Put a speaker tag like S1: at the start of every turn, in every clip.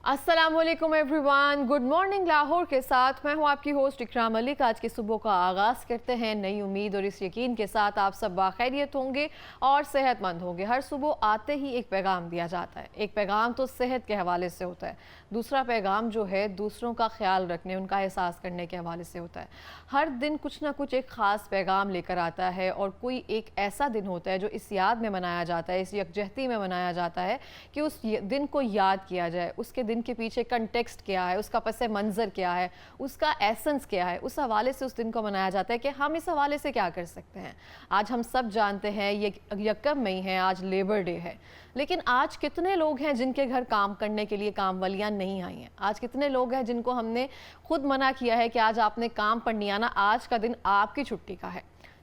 S1: अस्सलामुअलैकुम everyone, good morning Lahore के साथ मैं हूं आपकी होस्ट इकराम मलिक। आज की सुबह का आगाज़ करते हैं नई उम्मीद और इस यकीन के साथ आप सब बाखैरियत होंगे और सेहतमंद होंगे। हर सुबह आते ही एक पैगाम दिया जाता है। एक पैगाम तो सेहत के हवाले से होता है, दूसरा पैगाम जो है दूसरों का ख्याल रखने, उनका एहसास करने के हवाले से होता है। हर दिन कुछ ना कुछ एक ख़ास पैगाम लेकर आता है और कोई एक ऐसा दिन होता है जो इस याद में मनाया जाता है, इस यकजहती में मनाया जाता है कि उस दिन को याद किया जाए। उसके दिन के पीछे कंटेक्स्ट क्या है, उसका पस मंज़र क्या है, उसका एसेंस क्या है, उस हवाले से उस दिन को मनाया जाता है कि हम इस हवाले से क्या कर सकते हैं। आज हम सब जानते हैं ये यकम मई है, आज लेबर डे है, लेकिन आज कितने लोग हैं जिनके घर काम करने के लिए कामवालियाँ नहीं आई हैं। आज कितने लोग हैं जिनको हमने खुद मना किया है कि आज आपने काम पर नहीं आना, आज का दिन आपकी छुट्टी का है।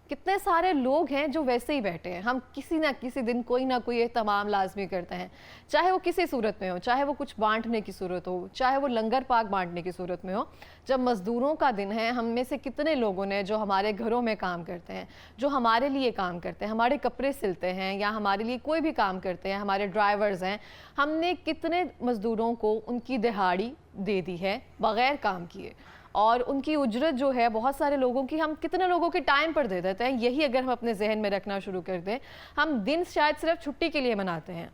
S1: कितने सारे लोग हैं जो वैसे ही बैठे हैं। हम किसी ना किसी दिन कोई ना कोई एहतमाम लाजमी करते हैं, चाहे वो किसी सूरत में हो, चाहे वो कुछ बांटने की सूरत हो, चाहे वो लंगर पाक बांटने की सूरत में हो। जब मज़दूरों का दिन है, हम में से कितने लोगों ने जो हमारे घरों में काम करते हैं, जो हमारे लिए काम करते हैं, हमारे कपड़े सिलते हैं या हमारे लिए कोई भी काम करते हैं, हमारे ड्राइवर्स हैं, हमने कितने मज़दूरों को उनकी दिहाड़ी दे दी है बग़ैर काम किए। और उनकी उजरत जो है बहुत सारे लोगों की हम कितने लोगों के टाइम पर दे देते हैं। यही अगर हम अपने जहन में रखना शुरू कर दें, हम दिन शायद सिर्फ छुट्टी के लिए मनाते हैं।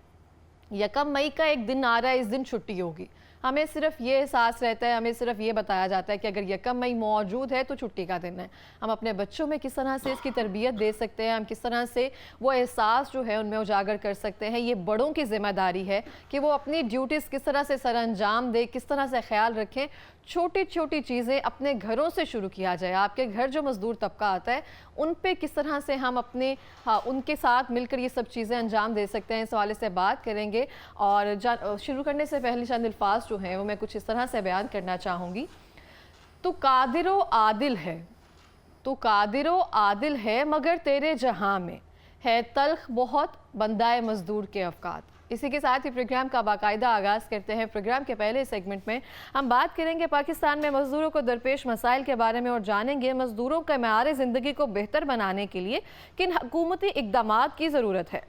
S1: यकम मई का एक दिन आ रहा है, इस दिन छुट्टी होगी, हमें सिर्फ ये एहसास रहता है, हमें सिर्फ ये बताया जाता है कि अगर यकम मई मौजूद है तो छुट्टी का दिन है। हम अपने बच्चों में किस तरह से इसकी तरबियत दे सकते हैं, हम किस तरह से वो एहसास जो है उनमें उजागर कर सकते हैं, ये बड़ों की जिम्मेदारी है कि वो अपनी ड्यूटीज़ किस तरह से सर अंजाम दे, किस तरह से ख्याल रखें। छोटी छोटी चीज़ें अपने घरों से शुरू किया जाए। आपके घर जो मज़दूर तबका आता है उन पे किस तरह से हम अपने उनके साथ मिलकर ये सब चीज़ें अंजाम दे सकते हैं, इस हवाले से बात करेंगे। और शुरू करने से पहले चंद अल्फाज जो हैं वो मैं कुछ इस तरह से बयान करना चाहूँगी। तो कादिरो आदिल है, तो कादिरो आदिल है, मगर तेरे जहाँ में है तल्ख बहुत बंदाए मज़दूर के अफ़कात। इसी के साथ ही प्रोग्राम का बाकायदा आगाज़ करते हैं। प्रोग्राम के पहले सेगमेंट में हम बात करेंगे पाकिस्तान में मज़दूरों को दरपेश मसाइल के बारे में और जानेंगे मज़दूरों के मेयार ज़िंदगी को बेहतर बनाने के लिए किन हुकूमती इक़दामात की ज़रूरत है।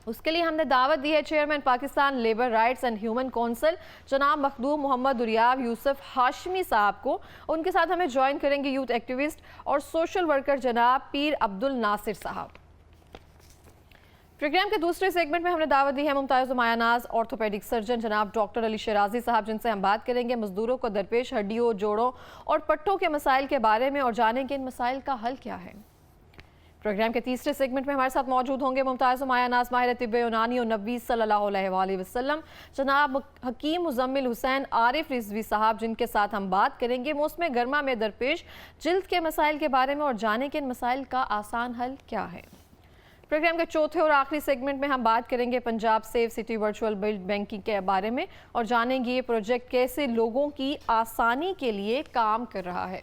S1: उसके लिए हमने दावत दी है chairman Pakistan labour rights and human council जनाब मखदूम मोहम्मद दुरियाब यूसुफ हाशमी साहब को। उनके साथ हमें ज्वाइन करेंगे यूथ एक्टिविस्ट और सोशल वर्कर जनाब पीर अब्दुल नासिर साहब। प्रोग्राम के दूसरे सेगमेंट में हमने दावत दी है मुमताज़ मायानाज ऑर्थोपेडिक सर्जन जनाब डॉक्टर अली शराजी साहब, जिनसे हम बात करेंगे मज़दूरों को दरपेश हड्डियों, जोड़ों और पट्टों के मसाइल के बारे में और जानेंगे इन मसाइल का हल क्या है। प्रोग्राम के तीसरे सेगमेंट में हमारे साथ मौजूद होंगे मुमताज़ मायानाज माहिर तिब्बे यूनानी और नबी सल्लल्लाहु अलैहि वसल्लम जनाब हकीम मुजम्मिल हुसैन आरिफ रिजवी साहब, जिनके साथ हम बात करेंगे मौसम गर्मा में दरपेश जिल्द के मसाइल के बारे में और जाने के इन मसाइल का आसान हल क्या है। प्रोग्राम के चौथे और आखिरी सेगमेंट में हम बात करेंगे Punjab safe city virtual build banking के बारे में और जानेंगे ये प्रोजेक्ट कैसे लोगों की आसानी के लिए काम कर रहा है।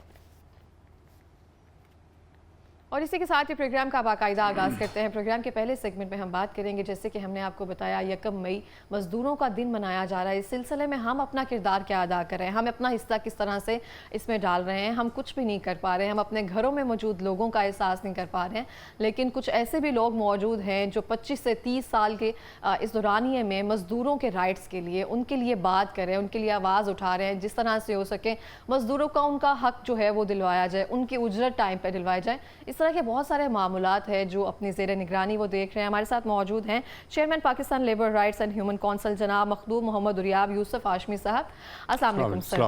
S1: और इसी के साथ ही प्रोग्राम का बाकायदा आगाज़ करते हैं। प्रोग्राम के पहले सेगमेंट में हम बात करेंगे, जैसे कि हमने आपको बताया यकम मई मज़दूरों का दिन मनाया जा रहा है। इस सिलसिले में हम अपना किरदार क्या अदा कर रहे हैं, हम अपना हिस्सा किस तरह से इसमें डाल रहे हैं। हम कुछ भी नहीं कर पा रहे हैं, हम अपने घरों में मौजूद लोगों का एहसास नहीं कर पा रहे हैं, लेकिन कुछ ऐसे भी लोग मौजूद हैं जो 25 से 30 साल के इस दौरानिए में मज़दूरों के राइट्स के लिए, उनके लिए बात कर रहे हैं, उनके लिए आवाज़ उठा रहे हैं। जिस तरह से हो सके मज़दूरों का उनका हक जो है वो दिलवाया जाए, उनकी उजरत टाइम पर दिलवाई जाए। इस तरह के बहुत सारे मामलात हैं जो अपनी ज़ेर निगरानी वो देख रहे हैं। हमारे साथ मौजूद हैं chairman Pakistan labour rights and human council जनाब मखदूम मोहम्मद दुरियाब यूसुफ हाशमी साहब, अस्सलाम वालेकुम सर।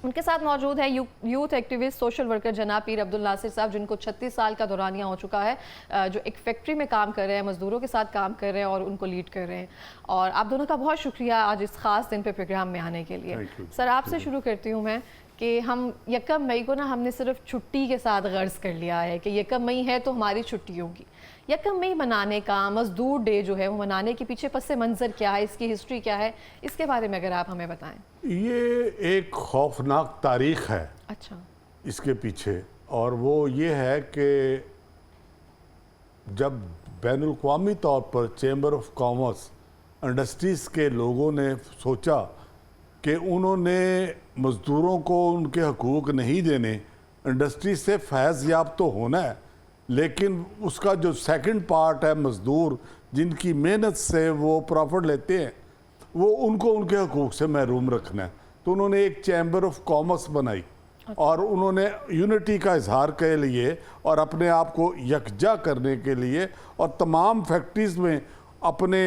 S1: उनके साथ मौजूद है यूथ एक्टिविस्ट सोशल वर्कर जनाब पीर अब्दुल नासिर साहब, जिनको 36 साल का दौरानिया हो चुका है, जो एक फैक्ट्री में काम कर रहे हैं, मज़दूरों के साथ काम कर रहे हैं और उनको लीड कर रहे हैं। और आप दोनों का बहुत शुक्रिया आज इस ख़ास दिन पे प्रोग्राम में आने के लिए। सर, आपसे शुरू करती हूँ मैं कि हम यकम मई को ना हमने सिर्फ छुट्टी के साथ गर्ज कर लिया है कि यकम मई है तो हमारी छुट्टी होगी। यकम मई मनाने का, मज़दूर डे जो है वो मनाने के पीछे पस मंज़र क्या है, इसकी हिस्ट्री क्या है, इसके बारे में अगर आप हमें बताएं।
S2: ये एक खौफनाक तारीख़ है
S1: अच्छा
S2: इसके पीछे, और वो ये है कि जब बैनुल-अक़वामी तौर पर चैम्बर ऑफ कॉमर्स इंडस्ट्रीज़ के लोगों ने सोचा कि उन्होंने मज़दूरों को उनके हकूक़ नहीं देने, इंडस्ट्री से फैज़ याब तो होना है, लेकिन उसका जो सेकंड पार्ट है मज़दूर जिनकी मेहनत से वो प्रॉफिट लेते हैं, वो उनको उनके हकूक से महरूम रखना है। तो उन्होंने एक चैम्बर ऑफ कॉमर्स बनाई और उन्होंने यूनिटी का इजहार के लिए और अपने आप को यकजा करने के लिए और तमाम फैक्ट्रीज में अपने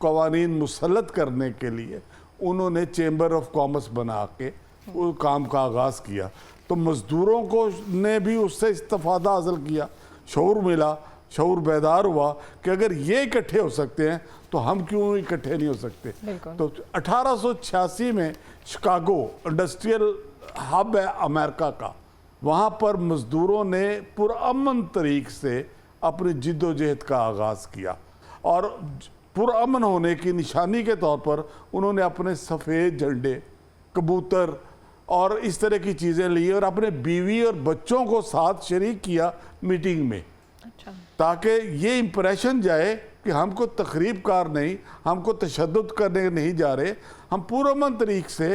S2: कवानीन मुसल्लत करने के लिए उन्होंने चैम्बर ऑफ कॉमर्स बना के वो काम का आगाज़ किया। तो मज़दूरों को ने भी उससे इस्तिफ़ादा हासिल किया, शऊर मिला, शऊर बेदार हुआ कि अगर ये इकट्ठे हो सकते हैं तो हम क्यों इकट्ठे नहीं हो सकते। तो 1886 में शिकागो इंडस्ट्रियल हब है अमेरिका का, वहाँ पर मज़दूरों ने पुरअमन तरीक़ से अपनी जिद्दोजहद का आगाज़ किया और पुरअमन होने की निशानी के तौर पर उन्होंने अपने सफ़ेद झंडे, कबूतर और इस तरह की चीज़ें ली और अपने बीवी और बच्चों को साथ शरीक किया मीटिंग में।
S1: अच्छा। ताकि
S2: ये इम्प्रेशन जाए कि हमको तकरीब कार नहीं, हमको तशद्दुद करने नहीं जा रहे, हम पुरअमन तरीक़ से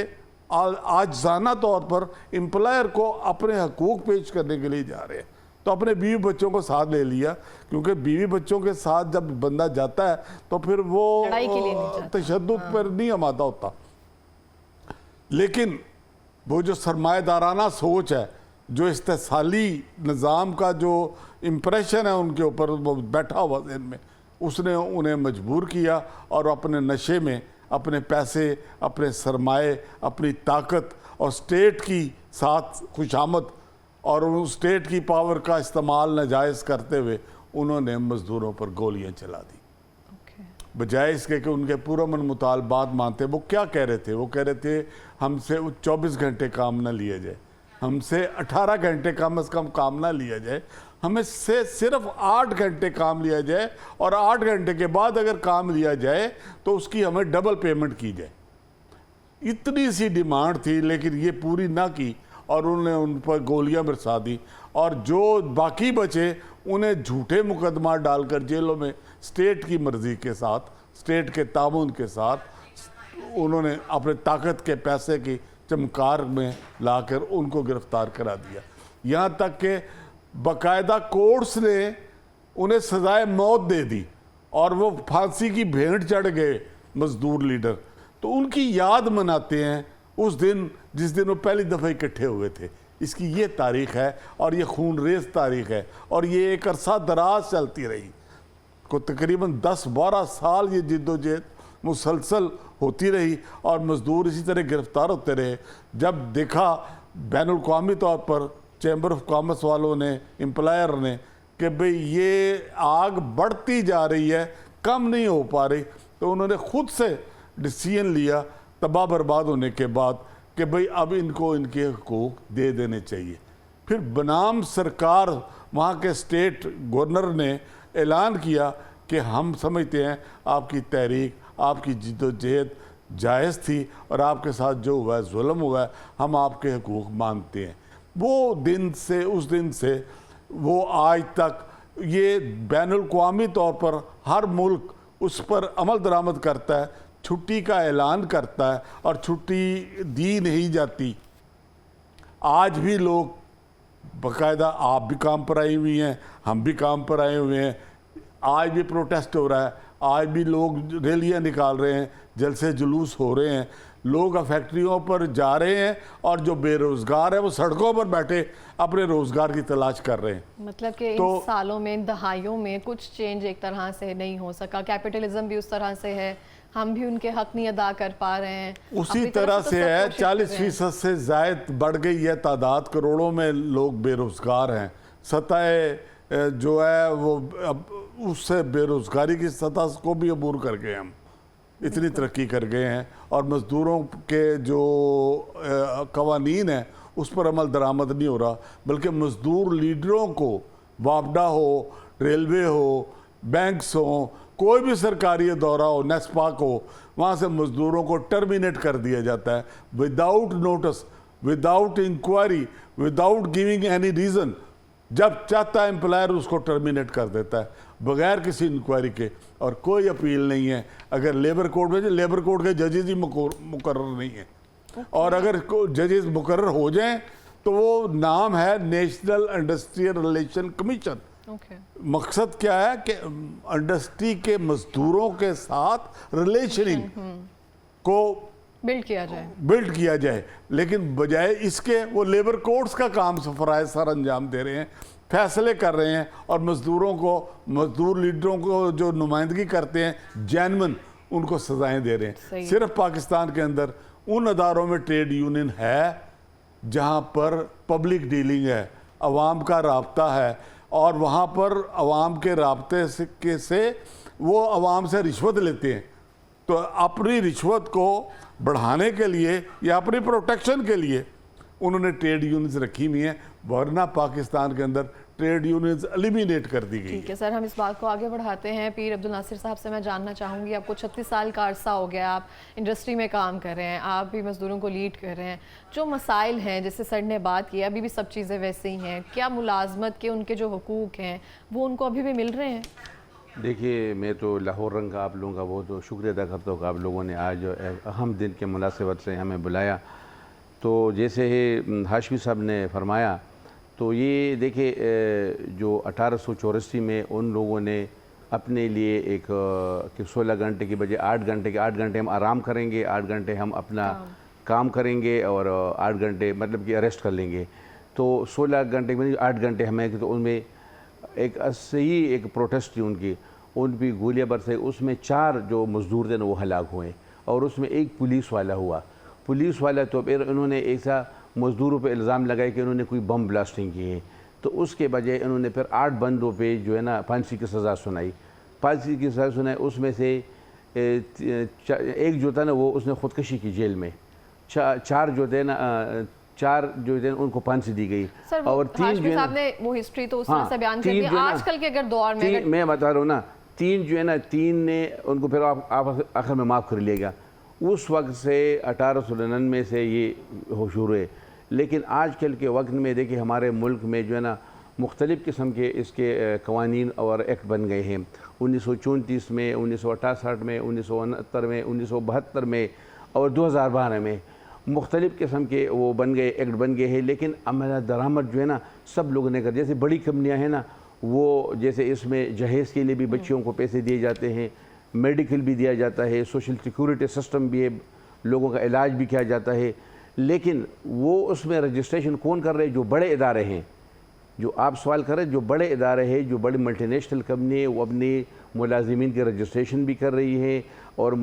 S2: आजाना तौर पर एम्प्लॉयर को अपने हकूक़ पेश करने के लिए जा रहे हैं। तो अपने बीवी बच्चों को साथ ले लिया, क्योंकि बीवी बच्चों के साथ जब बंदा जाता है तो फिर वो तशद्दुद पर नहीं आमादा होता। लेकिन वो जो सरमाएदाराना सोच है, जो इस्तेसाली निज़ाम का जो इम्प्रेशन है उनके ऊपर वो बैठा हुआ इनमें, उसने उन्हें मजबूर किया और अपने नशे में अपने पैसे, अपने सरमाए, अपनी ताकत और स्टेट की साथ खुशामद और उन स्टेट की पावर का इस्तेमाल नाजायज़ करते हुए उन्होंने मज़दूरों पर गोलियां चला दी। बजाय इसके कि उनके पुरअमन मुतालबात मानते। वो क्या कह रहे थे? वो कह रहे थे हमसे 24 घंटे काम ना लिया जाए, हमसे 18 घंटे कम अज़ कम काम ना लिया जाए, हमें से सिर्फ 8 घंटे काम लिया जाए और 8 घंटे के बाद अगर काम लिया जाए तो उसकी हमें डबल पेमेंट की जाए। इतनी सी डिमांड थी, लेकिन ये पूरी ना की और उन्होंने उन पर गोलियां बरसा दी और जो बाकी बचे उन्हें झूठे मुकदमा डालकर जेलों में स्टेट की मर्ज़ी के साथ, स्टेट के तामुन के साथ उन्होंने अपने ताकत के पैसे की चमकार में लाकर उनको गिरफ्तार करा दिया। यहाँ तक कि बाकायदा कोर्ट्स ने उन्हें सजाए मौत दे दी और वो फांसी की भेंट चढ़ गए मजदूर लीडर। तो उनकी याद मनाते हैं उस दिन जिस दिन वो पहली दफ़ा इकट्ठे हुए थे। इसकी ये तारीख़ है और ये खूनरेज़ तारीख़ है और ये एक अरसा दराज चलती रही। को तकरीबन 10-12 साल ये जिद्दोजहद मुसलसल होती रही और मज़दूर इसी तरह गिरफ़्तार होते रहे। जब देखा बैनुल-अक़वामी तौर पर चैम्बर ऑफ कॉमर्स वालों ने, एम्प्लॉयर ने, कि भाई ये आग बढ़ती जा रही है, कम नहीं हो पा रही, तो उन्होंने ख़ुद से डिसीजन लिया तबाह बर्बाद होने के बाद कि भाई अब इनको इनके हकूक़ दे देने चाहिए। फिर बनाम सरकार, वहाँ के स्टेट गवर्नर ने ऐलान किया कि हम समझते हैं आपकी तहरीक, आपकी जिद्दोजहद जायज़ थी और आपके साथ जो हुआ है जुल्म हुआ है, हम आपके हकूक़ मानते हैं। वो दिन से, उस दिन से वो आज तक ये बैनुल-अक़वामी तौर पर हर मुल्क उस पर अमल दरामद करता है, छुट्टी का ऐलान करता है और छुट्टी दी नहीं जाती। आज भी लोग बाकायदा, आप भी काम पर आई हुई हैं, हम भी काम पर आए हुए हैं, आज भी प्रोटेस्ट हो रहा है, आज भी लोग रैलियां निकाल रहे हैं, जलसे जुलूस हो रहे हैं, लोग फैक्ट्रियों पर जा रहे हैं और जो बेरोज़गार है वो सड़कों पर बैठे अपने रोज़गार की तलाश कर रहे हैं।
S1: मतलब कि इन सालों में, इन दहाइयों में कुछ चेंज एक तरह से नहीं हो सका। कैपिटलिज्म भी उस तरह से है, हम भी उनके हक नहीं अदा कर पा रहे हैं।
S2: उसी तरह से है, 40% से ज़ायद बढ़ गई है तादाद, करोड़ों में लोग बेरोज़गार हैं। सतह जो है वो अब उससे बेरोज़गारी की सतह को भी अबूर कर गए हम, इतनी तरक्की कर गए हैं और मज़दूरों के जो कवानीन हैं उस पर अमल दरामद नहीं हो रहा, बल्कि मज़दूर लीडरों को वापडा हो, रेलवे हो, बैंक्स हो, कोई भी सरकारी दौरा हो, नेस्पाक हो, वहाँ से मज़दूरों को टर्मिनेट कर दिया जाता है without notice, without inquiry, without giving any reason. जब चाहता है एम्प्लॉयर उसको टर्मिनेट कर देता है बगैर किसी इंक्वायरी के, और कोई अपील नहीं है। अगर लेबर कोड में, लेबर कोड के जजेस ही मुकर्रर नहीं है और अगर जजेस मुकर्रर हो जाएं तो वो नाम है नेशनल इंडस्ट्रियल रिलेशन कमीशन। मकसद क्या है कि इंडस्ट्री के मजदूरों के साथ रिलेशनिंग को
S1: बिल्ड
S2: किया जाए, लेकिन बजाय इसके वो लेबर कोर्ट्स का काम फराज सर अंजाम दे रहे हैं, फैसले कर रहे हैं, और मजदूर लीडरों को जो नुमाइंदगी करते हैं जेन्युइन, उनको सजाएं दे रहे हैं। सिर्फ पाकिस्तान के अंदर उन अदारों में ट्रेड यूनियन है जहां पर पब्लिक डीलिंग है, अवाम का राब्ता है, और वहां पर अवाम के राब्ते से वो अवाम से रिश्वत लेते हैं। तो अपनी रिश्वत को बढ़ाने के लिए या अपनी प्रोटेक्शन के लिए उन्होंने ट्रेड यूनियंस रखी हुई हैं, वरना पाकिस्तान के अंदर ट्रेड यूनियंस एलिमिनेट कर दी गई।
S1: ठीक है सर, हम इस बात को आगे बढ़ाते हैं। पीर अब्दुल नासिर साहब से मैं जानना चाहूँगी, आपको 36 साल का अरसा हो गया, आप इंडस्ट्री में काम कर रहे हैं, आप भी मजदूरों को लीड कर रहे हैं। जो मसाइल हैं, जैसे सर ने बात की, अभी भी सब चीज़ें वैसे ही हैं, क्या मुलाजमत के उनके जो हुकूक हैं वो उनको अभी भी मिल रहे हैं?
S3: देखिए, मैं तो लाहौर रंग का आप लोगों का बहुत शुक्रिया अदा करता हूँ कि आप लोगों ने आज अहम दिन के मुनासिबत से हमें बुलाया। तो जैसे ही हाशमी साहब ने फरमाया, तो ये देखिए जो 1884 में उन लोगों ने अपने लिए एक कि 16 घंटे की बजाय 8 घंटे हम आराम करेंगे, 8 घंटे हम अपना काम करेंगे, और 8 घंटे मतलब कि अरेस्ट कर लेंगे। तो 16 घंटे में 8 घंटे हमें, तो उनमें एक सही एक प्रोटेस्ट थी उन भी गोलियां बरसे। उसमें 4 जो मज़दूर थे ना वो हलाक हुए, और उसमें एक पुलिस वाला हुआ। पुलिस वाला तो फिर उन्होंने ऐसा मज़दूरों पे इल्ज़ाम लगाया कि उन्होंने कोई बम ब्लास्टिंग की है, तो उसके बजाय इन्होंने फिर 8 बंदों पे जो है ना फांसी की सज़ा सुनाई। फांसी की सज़ा सुनाई, उसमें से एक जो था ना वो उसने ख़ुदकशी की जेल में। 4 जो थे ना 4 जो थे उनको फांसी दी गई।
S1: और 3 जो साहब ने वो हिस्ट्री तो उस तरह से बयान कर दी। आजकल के अगर दौर में
S3: मैं बता रहा हूँ ना, 3 जो है ना 3 ने उनको फिर आप आखिर में माफ़ कर लिएगा। उस वक्त से 1899 से ये शुरू है, लेकिन आजकल के वक्त में देखिए हमारे मुल्क में जो है ना मुख्तलिफ़ किस्म के इसके कवानीन और एक्ट बन गए हैं। 1934 में, 1968 में, 1969 में, 1972 में और 2012 में मुख्तलिफ़ किस्म के वो बन गए, एक्ट बन गए हैं। लेकिन अमला दरामद जो है ना सब लोगों ने कर, जैसे बड़ी कंपनियां हैं ना, वो जैसे इसमें जहेज़ के लिए भी बच्चियों को पैसे दिए जाते हैं, मेडिकल भी दिया जाता है, सोशल सिक्योरिटी सिस्टम भी है, लोगों का इलाज भी किया जाता है। लेकिन वो उसमें रजिस्ट्रेशन कौन कर रहे हैं? जो बड़े इदारे हैं, जो आप सवाल कर रहे हैं, जो बड़े इदारे हैं, जो बड़ी मल्टीनेशनल कंपनी है, वो अपने मुलाजिमीन के रजिस्ट्रेशन भी कर रही है, और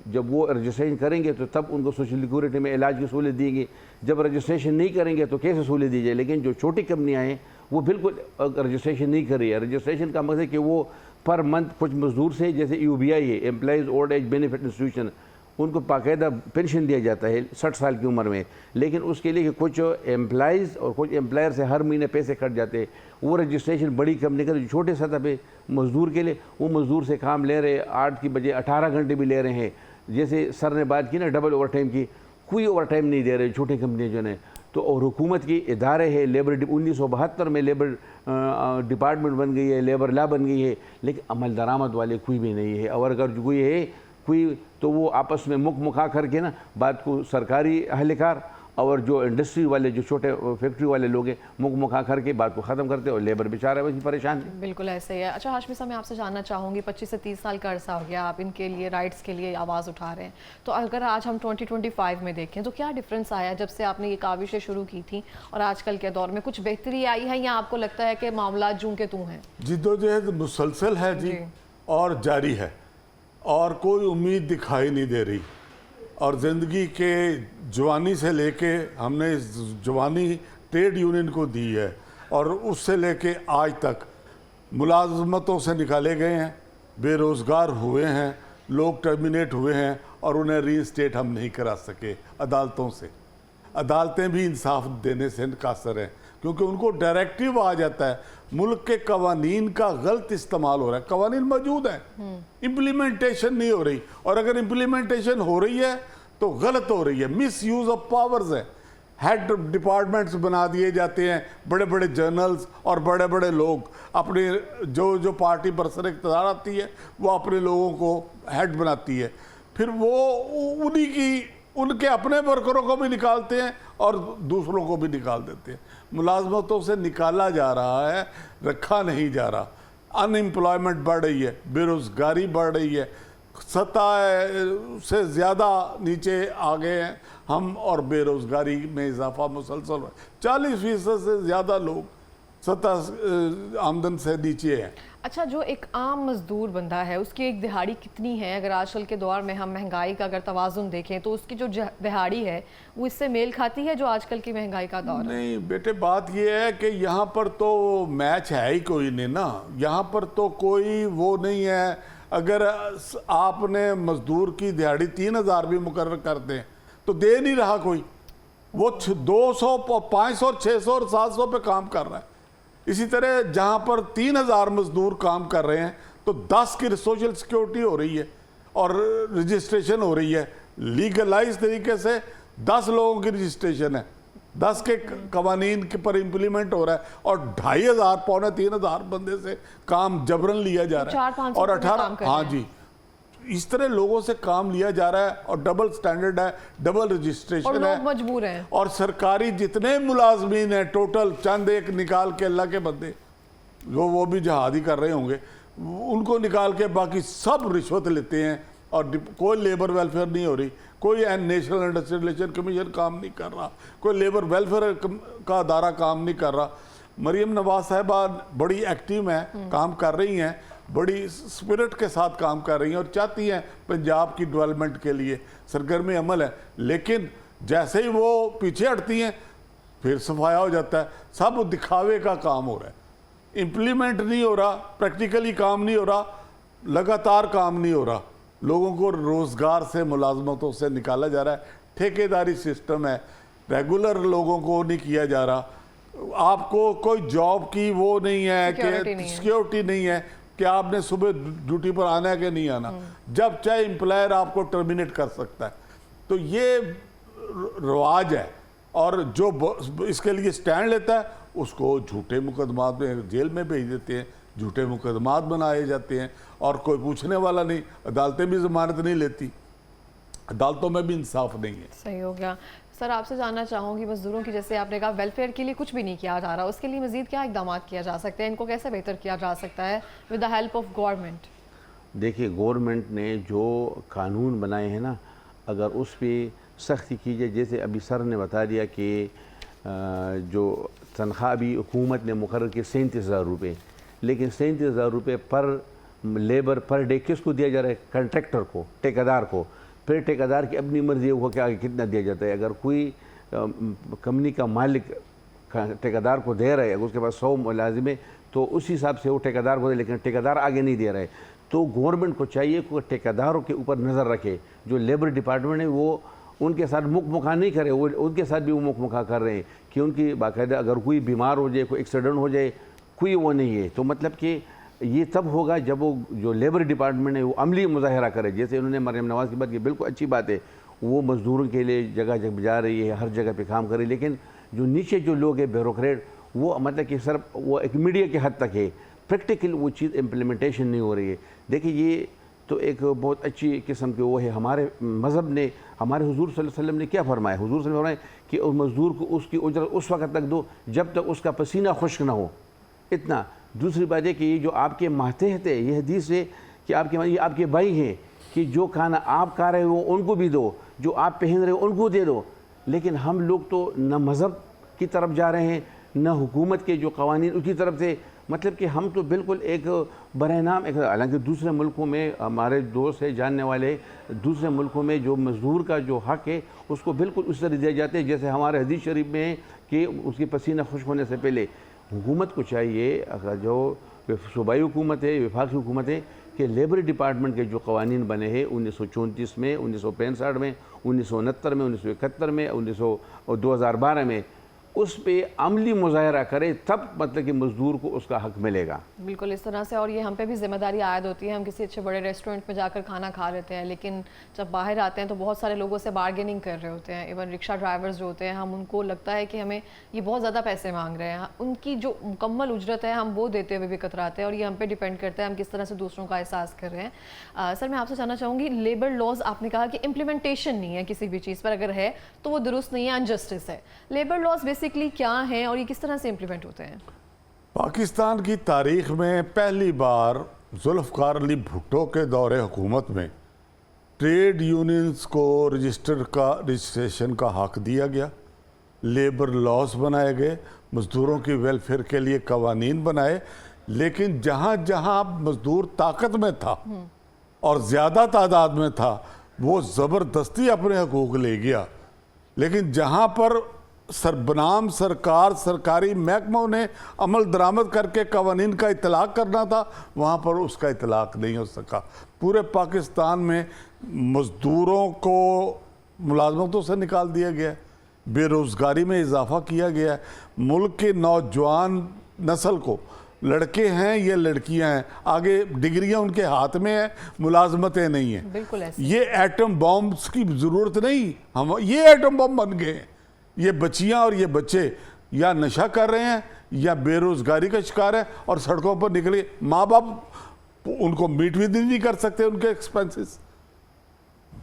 S3: जब वो रजिस्ट्रेशन करेंगे तो तब उनको सोशल सिक्योरिटी में इलाज की सहूलत देंगे। जब रजिस्ट्रेशन नहीं करेंगे तो कैसे सहूलत दी जाए? लेकिन जो छोटी कंपनियां हैं वो बिल्कुल रजिस्ट्रेशन नहीं कर रही है। रजिस्ट्रेशन का मकसद है कि वो पर मंथ कुछ मजदूर से, जैसे UBI है, employees old age benefit institution, उनको बाकायदा पेंशन दिया जाता है 60 साल की उम्र में। लेकिन उसके लिए कुछ एम्प्लॉइज़ और कुछ एम्प्लॉयर से हर महीने पैसे कट जाते हैं। वो रजिस्ट्रेशन बड़ी कंपनी का जो छोटे सतह पे मज़दूर के लिए, वो मज़दूर से काम ले रहे, 8 की बजाय 18 घंटे भी ले रहे हैं। जैसे सर ने बात की ना डबल ओवर टाइम की, कोई ओवर टाइम नहीं दे रहे छोटी कंपनियाँ जो है। तो और हुकूमत की इदारे है, लेबर 1972 में लेबर डिपार्टमेंट बन गई है, लेबर लॉ बन गई है, लेकिन अमल दरामद वाले कोई भी नहीं है। और अगर कोई है कोई, तो वो आपस में मुखा करके ना बात को सरकारी अहलकार और जो इंडस्ट्री वाले, जो छोटे फैक्ट्री वाले लोग हैं, मुखा करके बात को ख़त्म करते और लेबर बेचारा वैसे परेशान है।
S1: बिल्कुल ऐसे ही है। अच्छा हाशमी साहब, मैं आपसे जानना चाहूँगी, 25 से 30 साल का अरसा हो गया आप इनके लिए, राइट्स के लिए आवाज़ उठा रहे हैं, तो अगर आज हम 2025 में देखें तो क्या डिफरेंस आया जब से आपने ये काविशें शुरू की थी और आजकल के दौर में? कुछ बेहतरी आई है या आपको लगता है कि मामला जूं के तूं हैं?
S2: जिद्दोजहद मुसलसल है जी, और जारी है, और कोई उम्मीद दिखाई नहीं दे रही। और ज़िंदगी के जवानी से लेके हमने जवानी ट्रेड यूनियन को दी है, और उससे लेके आज तक मुलाजमतों से निकाले गए हैं, बेरोज़गार हुए हैं, लोग टर्मिनेट हुए हैं, और उन्हें रीइंस्टेट हम नहीं करा सके अदालतों से। अदालतें भी इंसाफ देने से कासर हैं, क्योंकि उनको डायरेक्टिव आ जाता है, मुल्क के कवानीन का गलत इस्तेमाल हो रहा है। कवानीन मौजूद हैं, इम्प्लीमेंटेशन नहीं हो रही, और अगर इम्प्लीमेंटेशन हो रही है तो गलत हो रही है, मिस यूज़ ऑफ पावर्स है। हेड डिपार्टमेंट्स बना दिए जाते हैं, बड़े बड़े जर्नल्स, और बड़े बड़े लोग अपने जो पार्टी बरसर इक़्तिदार आती है वो अपने लोगों को हेड बनाती है, फिर वो उनके अपने वर्करों को भी निकालते हैं और दूसरों को भी निकाल देते हैं। मुलाजमतों से निकाला जा रहा है, रखा नहीं जा रहा। अनएम्प्लॉयमेंट बढ़ रही है, बेरोज़गारी बढ़ रही है, सतह से ज़्यादा नीचे आ गए हैं हम, और बेरोज़गारी में इजाफा मुसलसल हो। 40% से ज़्यादा लोग सतह आमदन से नीचे हैं।
S1: अच्छा, जो एक आम मजदूर बंदा है उसकी एक दिहाड़ी कितनी है? अगर आजकल के दौर में हम महंगाई का अगर तवाज़ुन देखें तो उसकी जो दिहाड़ी है वो इससे मेल खाती है जो आजकल की महंगाई का दौर है?
S2: नहीं बेटे, बात यह है कि यहाँ पर तो मैच है ही कोई नहीं ना। यहाँ पर तो कोई वो नहीं है। अगर आपने मजदूर की दिहाड़ी 3000 भी मुकर्रर कर दें तो दे नहीं रहा कोई। वो 200, 500, 600 और 700 पे काम कर रहा है। इसी तरह जहाँ पर 3000 मजदूर काम कर रहे हैं तो 10 की सोशल सिक्योरिटी हो रही है और रजिस्ट्रेशन हो रही है। लीगलाइज तरीके से 10 लोगों की रजिस्ट्रेशन है, 10 के कवानीन के पर इम्प्लीमेंट हो रहा है, और 2500 पौने 3000 बंदे से काम जबरन लिया जा रहा है।
S1: 400-500
S2: और 18, हाँ
S1: हैं।
S2: जी, इस तरह लोगों से काम लिया जा रहा है और डबल स्टैंडर्ड है, डबल
S1: और
S2: रजिस्ट्रेशन
S1: लोग
S2: है।
S1: मजबूर हैं।
S2: और सरकारी जितने मुलाजमीन हैं टोटल, चंद एक निकाल के अल्लाह के बंदे जो वो भी जहादी कर रहे होंगे, उनको निकाल के बाकी सब रिश्वत लेते हैं और कोई लेबर वेलफेयर नहीं हो रही, कोई नेशनल इंडस्ट्रियल रिलेशन कमीशन काम नहीं कर रहा, कोई लेबर वेलफेयर का अदारा काम नहीं कर रहा। मरियम नवाज साहिबा बड़ी एक्टिव हैं, काम कर रही हैं, बड़ी स्पिरिट के साथ काम कर रही हैं और चाहती हैं पंजाब की डेवलपमेंट के लिए सरगर्म अमल है। लेकिन जैसे ही वो पीछे हटती हैं फिर सफाया हो जाता है। सब दिखावे का काम हो रहा है, इम्प्लीमेंट नहीं हो रहा, प्रैक्टिकली काम नहीं हो रहा, लगातार काम नहीं हो रहा। लोगों को रोज़गार से, मुलाजमतों से निकाला जा रहा है। ठेकेदारी सिस्टम है, रेगुलर लोगों को नहीं किया जा रहा। आपको कोई जॉब की वो नहीं है कि सिक्योरिटी नहीं है कि आपने सुबह ड्यूटी पर आना है कि नहीं आना, जब चाहे एम्प्लॉयर आपको टर्मिनेट कर सकता है। तो ये रवाज है, और जो इसके लिए स्टैंड लेता है उसको झूठे मुकदमात में जेल में भेज देते हैं, झूठे मुकदमात बनाए जाते हैं और कोई पूछने वाला नहीं। अदालतें भी ज़मानत नहीं लेती, अदालतों में भी इंसाफ नहीं है।
S1: सही हो गया। सर, आपसे जानना चाहूँगी, मजदूरों की जैसे आपने कहा वेलफेयर के लिए कुछ भी नहीं किया जा रहा, उसके लिए मज़ीद क्या इकदाम किया जा सकते हैं? इनको कैसे बेहतर किया जा सकता है with the help of government?
S3: देखिए, गवर्नमेंट ने जो कानून बनाए हैं ना, अगर उस पर सख्ती की जाए, जैसे अभी सर ने बता दिया कि जो तनख्वाह अभी हुकूमत ने मुकर्रर की 37,000 रुपये, लेकिन 37,000 रुपये पर लेबर पर डे किसको दिया जा रहा है? कंट्रैक्टर को, ठेकेदार को। फिर ठेकेदार की अपनी मर्जी हो कि आगे कितना दिया जाता है। अगर कोई कंपनी का मालिक ठेकेदार को दे रहा है, अगर उसके पास 100 मुलाजिम है तो उस हिसाब से वो ठेकेदार को दे, लेकिन ठेकेदार आगे नहीं दे रहा है। तो गवर्नमेंट को चाहिए कि ठेकेदारों के ऊपर नज़र रखे। जो लेबर डिपार्टमेंट है वो उनके साथ मुख मुखा नहीं करे, वो उनके साथ भी वो मुख मुखा कर रहे हैं कि उनकी बाकायदा अगर कोई बीमार हो जाए, कोई एक्सीडेंट हो जाए, कोई वो नहीं है। तो मतलब कि ये तब होगा जब वो जो लेबर डिपार्टमेंट है वो अमली मुजाहरा करे। जैसे उन्होंने मरियम नवाज़ की बात की, बिल्कुल अच्छी बात है, वो मज़दूरों के लिए जगह जगह जा रही है, हर जगह पे काम कर रही है, लेकिन जो नीचे जो लोग हैं ब्यूरोक्रेट, वो मतलब कि सिर्फ वो एक मीडिया के हद तक है, प्रैक्टिकल वो चीज़ इम्प्लीमेंटेशन नहीं हो रही है। देखिए, ये तो एक बहुत अच्छी किस्म के वो है। हमारे मज़हब ने, हमारे हुजूर सल्लल्लाहु अलैहि वसल्लम ने क्या फरमाया? हुजूर सल्लल्लाहु अलैहि वसल्लम फरमाया कि उस मज़दूर को उसकी उजरत उस वक्त तक दो जब तक उसका पसीना खुश्क ना हो, इतना। दूसरी बात है कि ये जो आपके मातहत है, ये हदीस है कि ये आपके भाई हैं, कि जो खाना आप खा रहे हो उनको भी दो, जो आप पहन रहे हो उनको दे दो। लेकिन हम लोग तो न मज़हब की तरफ जा रहे हैं, न हुकूमत के जो कवानीन उसकी तरफ से, मतलब कि हम तो बिल्कुल एक बरहनाम एक। हालांकि दूसरे मुल्कों में हमारे दोस्त है, जानने वाले, दूसरे मुल्कों में जो मज़दूर का जो हक़ है उसको बिल्कुल उस तरह दिया जाता है जैसे हमारे हदीस शरीफ में है कि उसकी पसीना खुश्क होने से पहले। हुकूमत को चाहिए, अगर जो सूबाई हुकूमत है, वफाकी हुकूमत है, कि लेबर डिपार्टमेंट के जो कवानीन बने हैं 1934 में, 1965 में, 1969 में, 1971 में, 2012 में, उस पे अमली मुजाहरा करे, तब मतलब कि मजदूर को उसका हक मिलेगा।
S1: बिल्कुल इस तरह से। और ये हम पे भी जिम्मेदारी आयद होती है। हम किसी अच्छे बड़े रेस्टोरेंट में जाकर खाना खा लेते हैं, लेकिन जब बाहर आते हैं तो बहुत सारे लोगों से बार्गेनिंग कर रहे होते हैं। इवन रिक्शा ड्राइवर्स जो होते हैं, हम उनको लगता है कि हमें ये बहुत ज़्यादा पैसे मांग रहे हैं, उनकी जो मुकम्मल उजरत है हम वो देते हुए भी कतराते हैं। और ये हम पे डिपेंड करता है हम किस तरह से दूसरों का एहसास कर रहे हैं। सर, मैं आपसे जानना चाहूँगी, लेबर लॉज आपने कहा कि इम्प्लीमेंटेशन नहीं है किसी भी चीज़ पर, अगर है तो वो दुरुस्त नहीं है, अनजस्टिस है। लेबर लॉज बेसिकली क्या है और ये किस तरह से इम्प्लीमेंट होते हैं?
S2: पाकिस्तान की तारीख में पहली बार जुल्फ़िकार अली भुट्टो के दौरे हुकूमत में ट्रेड यूनियंस को रजिस्ट्रेशन का हक दिया गया, लेबर लॉस बनाए गए, मज़दूरों की वेलफेयर के लिए कवानीन बनाए, लेकिन जहाँ जहाँ मज़दूर ताकत में था और ज़्यादा तादाद में था वो ज़बरदस्ती अपने हकूक़ ले गया। लेकिन जहाँ पर सरबनाम सरकार सरकारी महकमों ने अमल दरामद करके कवानीन का इतलाक़ करना था, वहाँ पर उसका इतलाक़ नहीं हो सका। पूरे पाकिस्तान में मज़दूरों को मुलाजमतों से निकाल दिया गया, बेरोज़गारी में इजाफ़ा किया गया। मुल्क के नौजवान नस्ल को, लड़के हैं या लड़कियां हैं, आगे डिग्रियां उनके हाथ में है, मुलाजमतें नहीं हैं।
S1: बिल्कुल ऐसे।
S2: ये एटम बॉम्ब्स की ज़रूरत नहीं, हम ये एटम बॉम्ब बन गए हैं। ये बच्चियां और ये बच्चे या नशा कर रहे हैं या बेरोज़गारी का शिकार है और सड़कों पर निकले। माँ बाप उनको मीट भी नहीं कर सकते, उनके एक्सपेंसेस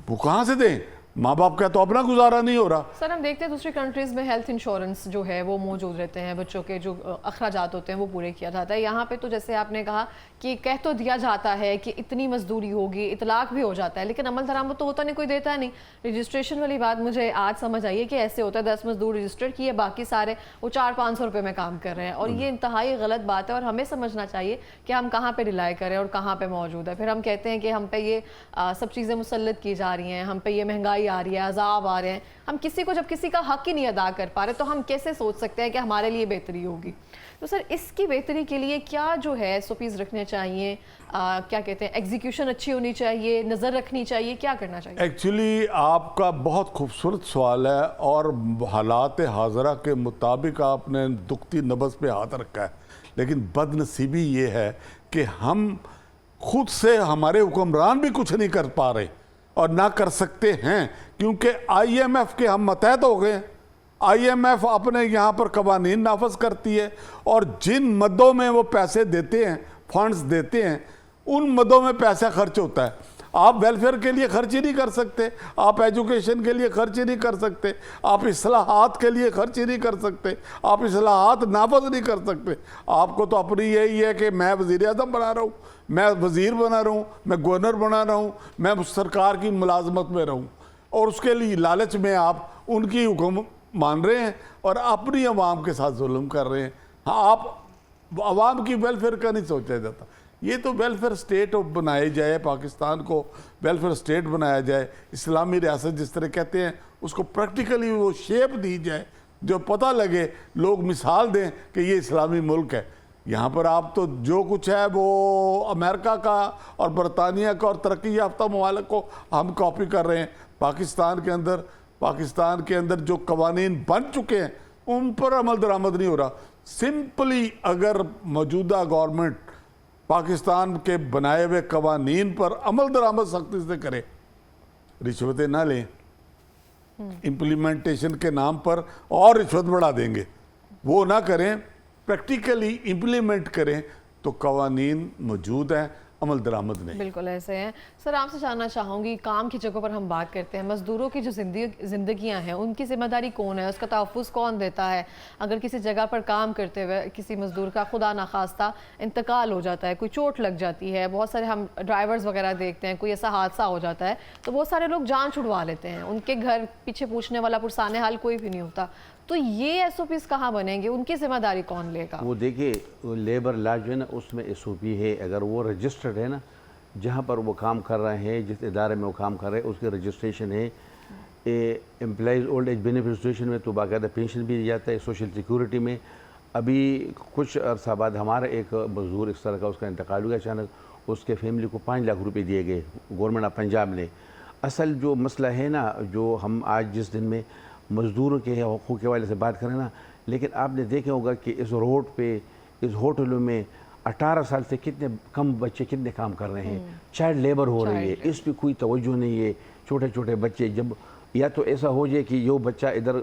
S2: वो कहाँ से दें? माँ बाप का तो अपना गुजारा नहीं हो रहा।
S1: सर, हम देखते हैं दूसरी कंट्रीज़ में हेल्थ इंश्योरेंस जो है वो मौजूद रहते हैं, बच्चों के जो अखराजात होते हैं वो पूरे किया जाता है। यहाँ पे तो जैसे आपने कहा कि कह तो दिया जाता है कि इतनी मजदूरी होगी, इतलाक भी हो जाता है, लेकिन अमल दरामद तो होता नहीं, कोई देता नहीं। रजिस्ट्रेशन वाली बात मुझे आज समझ आई है कि ऐसे होता है 10 मजदूर रजिस्टर किए, बाकी सारे वो 400-500 रुपये में काम कर रहे हैं, और ये इंतहाई गलत बात है। और हमें समझना चाहिए कि हम कहाँ पर रिलाई करें और कहाँ पर मौजूद है। फिर हम कहते हैं कि हम पे ये सब चीज़ें मुसल्लत की जा रही हैं, हम पे ये महंगाई आ रही है, अजाब आ रहे हैं। हम किसी को जब किसी का हक ही नहीं अदा कर पा रहे तो हम कैसे सोच सकते हैं कि हमारे लिए बेहतरी होगी? तो सर, इसकी बेहतरी के लिए क्या जो है एसओपीज़ रखने चाहिए, क्या कहते हैं, एग्जीक्यूशन अच्छी होनी चाहिए, नज़र रखनी चाहिए, क्या करना चाहिए?
S2: एक्चुअली आपका बहुत खूबसूरत सवाल है और हालात हाज़रा के मुताबिक आपने दुखती नब्ज़ पे हाथ रखा है। लेकिन बदनसीबी ये है कि हम खुद से, हमारे हुक्मरान भी कुछ नहीं कर पा रहे और ना कर सकते हैं, क्योंकि IMF के हम मतहत हो गए। IMF अपने यहाँ पर कवानीन नाफज करती है और जिन मदों में वो पैसे देते हैं, फंड्स देते हैं, उन मदों में पैसा खर्च होता है। आप वेलफेयर के लिए खर्च ही नहीं कर सकते, आप एजुकेशन के लिए खर्च ही नहीं कर सकते, आप इस्लाहात के लिए खर्च ही नहीं कर सकते, आप इस्लाहात नाफज नहीं कर सकते। आपको तो अपनी यही है कि मैं वज़ीर आज़म बना रहा हूँ, मैं वज़ीर बना रहा हूँ, मैं गवर्नर बना रहा हूँ, मैं उस सरकार की मुलाजमत में रहूँ, और उसके लिए लालच में आप उनकी हुक्म मान रहे हैं और अपनी आवाम के साथ जुल्म कर रहे हैं। हाँ, आप आवाम की वेलफेयर का नहीं सोचा जाता। ये तो वेलफेयर स्टेट बनाए जाए, पाकिस्तान को वेलफेयर स्टेट बनाया जाए, इस्लामी रियासत जिस तरह कहते हैं उसको प्रैक्टिकली वो शेप दी जाए, जो पता लगे, लोग मिसाल दें कि ये इस्लामी मुल्क है। यहाँ पर आप तो जो कुछ है वो अमेरिका का और बरतानिया का और तरक्की याफ्ता ममालिक को हम कॉपी कर रहे हैं। पाकिस्तान के अंदर जो कवानीन बन चुके हैं उन पर अमल दरामद नहीं हो रहा। सिंपली अगर मौजूदा गवर्नमेंट पाकिस्तान के बनाए हुए कवानीन पर अमल दरामद सख्ती से करे, रिश्वतें ना लें, इम्प्लीमेंटेशन के नाम पर और रिश्वत बढ़ा देंगे, वो ना करें, प्रैक्टिकली इम्प्लीमेंट करें, तो कवानीन मौजूद हैं, अमल दरामद नहीं।
S1: बिल्कुल ऐसे हैं। सर, आपसे जानना चाहूँगी, काम की जगह पर हम बात करते हैं, मज़दूरों की जो ज़िंदगियाँ हैं उनकी ज़िम्मेदारी कौन है, उसका तहफ़्फ़ुज़ कौन देता है? अगर किसी जगह पर काम करते हुए किसी मज़दूर का खुदा ना खास्ता इंतकाल हो जाता है, कोई चोट लग जाती है, बहुत सारे हम ड्राइवर्स वगैरह देखते हैं, कोई ऐसा हादसा हो जाता है तो बहुत सारे लोग जान छुड़वा लेते हैं, उनके घर पीछे पूछने वाला पुरसाने हाल कोई भी नहीं होता। तो ये SOPs कहाँ बनेंगे, उनकी जिम्मेदारी कौन लेगा?
S3: वो देखिए, लेबर लॉ जो है ना उसमें SOP है। अगर वो रजिस्टर्ड है ना, जहाँ पर वो काम कर रहे हैं, जिस इदारे में वो काम कर रहे हैं, उसकी रजिस्ट्रेशन है। Employees old age benefit situation में तो बाकायदा पेंशन भी दिया जाता है। सोशल सिक्योरिटी में अभी कुछ अरसा बाद हमारा एक मजदूर इस तरह का, उसका इंतकाल हुआ अचानक, उसके फैमिली को 5 लाख रुपये दिए गए गवर्नमेंट ऑफ पंजाब ने। असल जो मसला है ना, जो हम आज जिस दिन में मज़दूरों के हक़ूक़ के वाले से बात करें ना, लेकिन आपने देखा होगा कि इस रोड पे, इस होटलों में 18 साल से कितने कम बच्चे कितने काम कर रहे हैं, चाइल्ड लेबर हो रही है, इस पर कोई तवज्जो नहीं है। छोटे छोटे बच्चे, जब या तो ऐसा हो जाए कि जो बच्चा इधर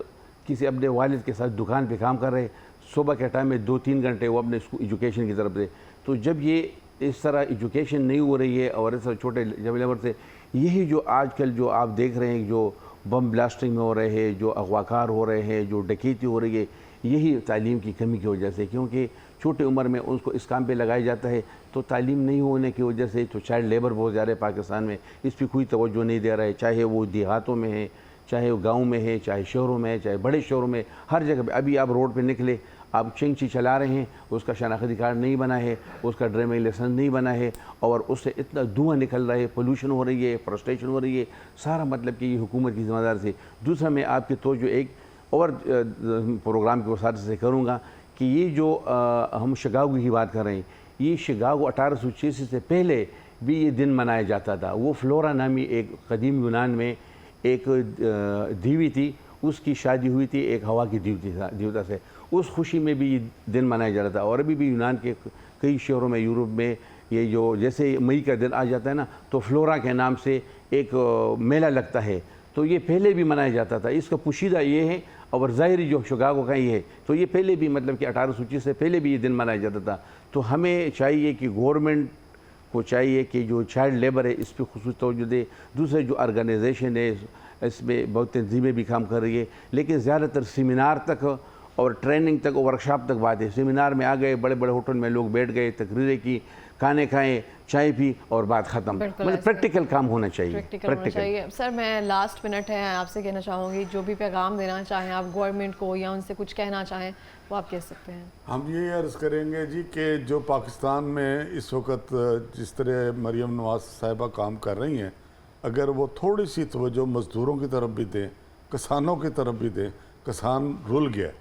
S3: किसी अपने वालिद के साथ दुकान पे काम कर रहे, सुबह के टाइम में 2-3 घंटे वो अपने एजुकेशन की तरफ से, तो जब ये इस तरह एजुकेशन नहीं हो रही है और इस तरह छोटे जब लेबर से, यही जो आजकल जो आप देख रहे हैं, जो बम ब्लास्टिंग में हो रहे हैं, जो अगवाकार हो रहे हैं, जो डकैती हो रही है, यही तालीम की कमी की वजह से। क्योंकि छोटी उम्र में उसको इस काम पे लगाया जाता है, तो तालीम नहीं होने की वजह से तो चाइल्ड लेबर बहुत ज़्यादा है पाकिस्तान में, इस पर कोई तवज्जो नहीं दे रहा है, चाहे वो देहातों में है, चाहे वो गाँव में है, चाहे शहरों में है, चाहे बड़े शहरों में, हर जगह पे। अभी आप रोड पे निकले, आप चिंची चला रहे हैं, उसका शनाख्ती कार्ड नहीं बना है, उसका ड्राइविंग लाइसेंस नहीं बना है, और उससे इतना धुआं निकल रहा है, पोल्यूशन हो रही है, फ्रस्ट्रेशन हो रही है, सारा मतलब कि ये हुकूमत की जिम्मेदारी से। दूसरा, मैं आपकी तवज्जो एक और प्रोग्राम के वसात से करूँगा कि ये जो हम शिकागो की बात कर रहे हैं, ये शिकागो 1886 से पहले भी ये दिन मनाया जाता था। वो फ्लोरा नामी एक कदीम यूनान में एक देवी थी, उसकी शादी हुई थी एक हवा की देवता से, उस खुशी में भी ये दिन मनाया जा रहा था। और अभी भी यूनान के कई शहरों में, यूरोप में, ये जो जैसे मई का दिन आ जाता है ना, तो फ्लोरा के नाम से एक मेला लगता है, तो ये पहले भी मनाया जाता था। इसका पोशीदा ये है, और ज़ाहिरी जो शिकागो का ये है, तो ये पहले भी मतलब कि 1825 से पहले भी ये दिन मनाया जाता था। तो हमें चाहिए कि गवर्नमेंट को चाहिए कि जो चाइल्ड लेबर है इस पर खुसूस तवज्जो दे। दूसरे जो ऑर्गेनाइजेशन है इसमें बहुत तंजीमें भी काम कर रही है, लेकिन ज़्यादातर सेमिनार तक और ट्रेनिंग तक और वर्कशॉप तक बात है। सेमिनार में आ गए, बड़े बड़े होटल में लोग बैठ गए, तकरीरें की, खाने खाएं, चाय पी और बात ख़त्म। मतलब प्रैक्टिकल काम होना चाहिए,
S1: प्रैक्टिकल होना चाहिए। सर, मैं लास्ट मिनट है, आपसे कहना चाहूँगी, जो भी पैगाम देना चाहें आप गवर्नमेंट को या उनसे कुछ कहना चाहें वो आप कह सकते हैं।
S2: हम ये अर्ज़ करेंगे जी कि जो पाकिस्तान में इस वक्त जिस तरह मरियम नवाज साहिबा काम कर रही हैं, अगर वो थोड़ी सी तवज्जो मज़दूरों की तरफ भी दें, किसानों की तरफ भी दें, किसान रुल गया,